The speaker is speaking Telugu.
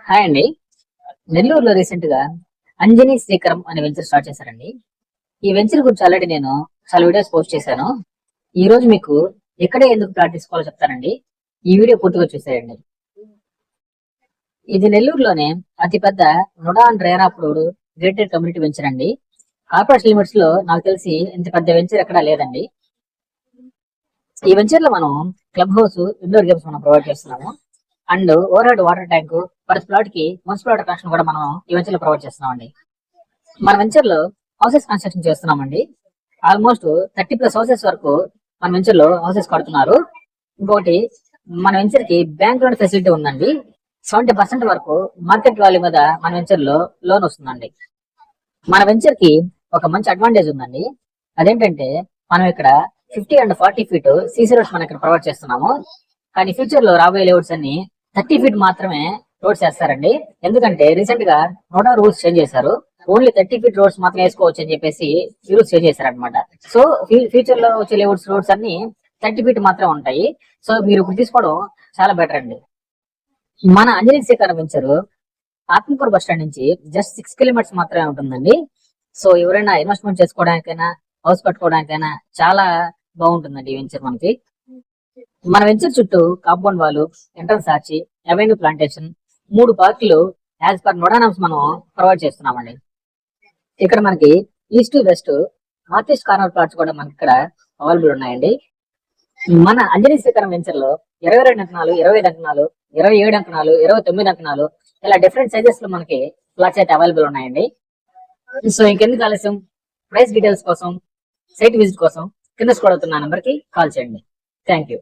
హాయ్ అండి. నెల్లూరులో రీసెంట్ గా అంజనీ శ్రీకరం అనే వెంచర్ స్టార్ట్ చేశారండి. ఈ వెంచర్ గురించి ఆల్రెడీ నేను చాలా వీడియోస్ పోస్ట్ చేశాను. ఈ రోజు మీకు ఎక్కడే ఎందుకు ప్లాట్ తీసుకోవాలో చెప్తానండి. ఈ వీడియో పూర్తిగా చూసేయండి. ఇది నెల్లూరులోనే అతిపెద్ద NUDA and RERA approved gated community venture అండి. కార్పొరేషన్ లిమిట్స్ లో నాకు తెలిసి ఇంత పెద్ద వెంచర్ ఎక్కడా లేదండి. ఈ వెంచర్ లో మనం క్లబ్ హౌస్, ఇండోర్ గేమ్స్ మనం ప్రొవైడ్ చేస్తున్నాము. And over head water tank per plot కి మున్సిపల్ వాటర్ కనెక్షన్ కూడా మనం ఈ వెంచర్ లో ప్రొవైడ్ చేస్తున్నామండి. మన వెంచర్ లో హౌసెస్ కన్స్ట్రక్షన్ చేస్తున్నామండి. ఆల్మోస్ట్ 30+ హౌసెస్ వరకు మన వెంచర్ లో హౌసెస్ కడుతున్నారు. ఇంకోటి, మన వెంచర్ కి బ్యాంక్ లోన్ ఫెసిలిటీ ఉందండి. 70% వరకు మార్కెట్ వాల్యూ మీద మన వెంచర్ లో లోన్ వస్తుందండి. మన వెంచర్ కి ఒక మంచి అడ్వాంటేజ్ ఉందండి. అదేంటంటే మనం ఇక్కడ 50 and 40 ఫీట్ సీసీ రోడ్స్ మనం ఇక్కడ ప్రొవైడ్ చేస్తున్నాము. కానీ ఫ్యూచర్ లో రాబోయే లేఅవుట్స్ అన్ని 30 ఫీట్ మాత్రమే రోడ్స్ వేస్తారండి. ఎందుకంటే రీసెంట్ గా నోడా రూల్స్ చేంజ్ చేశారు. ఓన్లీ 30 ఫీట్ రోడ్స్ మాత్రం వేసుకోవచ్చు అని చెప్పేసి రూల్స్ చేంజ్ చేశారనమాట. సో ఫ్యూచర్ లో వచ్చే లేఅవుట్స్ రోడ్స్ అన్ని 30 ఫీట్ మాత్రమే ఉంటాయి. సో మీరు ఇప్పుడు తీసుకోవడం చాలా బెటర్ అండి. మన Anjani Srikaram venture Atmakur bus stand నుంచి జస్ట్ 6 కిలోమీటర్స్ మాత్రమే ఉంటుందండి. సో ఎవరైనా ఇన్వెస్ట్మెంట్ చేసుకోవడానికైనా, హౌస్ కట్టుకోవడానికైనా చాలా బాగుంటుందండి ఈ వెంచర్ మనకి. మన వెంచర్ చుట్టూ compound wall, entrance arch, avenue plantation, 3 పార్కులు యాజ్ పర్ నోడానామ్స్ మనం ప్రొవైడ్ చేస్తున్నామండి. ఇక్కడ మనకి east to west, north east corner plots కూడా మనకి ఇక్కడ అవైలబుల్ ఉన్నాయండి. మన అంజనీ శ్రీకరం వెంచర్ లో 22 అంకణాలు, 25 అంకణాలు, 27 అంకణాలు, 29 అంకణాలు, ఇలా డిఫరెంట్ సైజెస్ లో మనకి ప్లాట్స్ అయితే అవైలబుల్ ఉన్నాయండి. సో ఇంకెందుకు ఆలస్యం, ప్రైస్ డీటెయిల్స్ కోసం, సైట్ విజిట్ కోసం కింద స్క్రోల్ అవుతున్న నంబర్ కి కాల్ చేయండి. Thank you.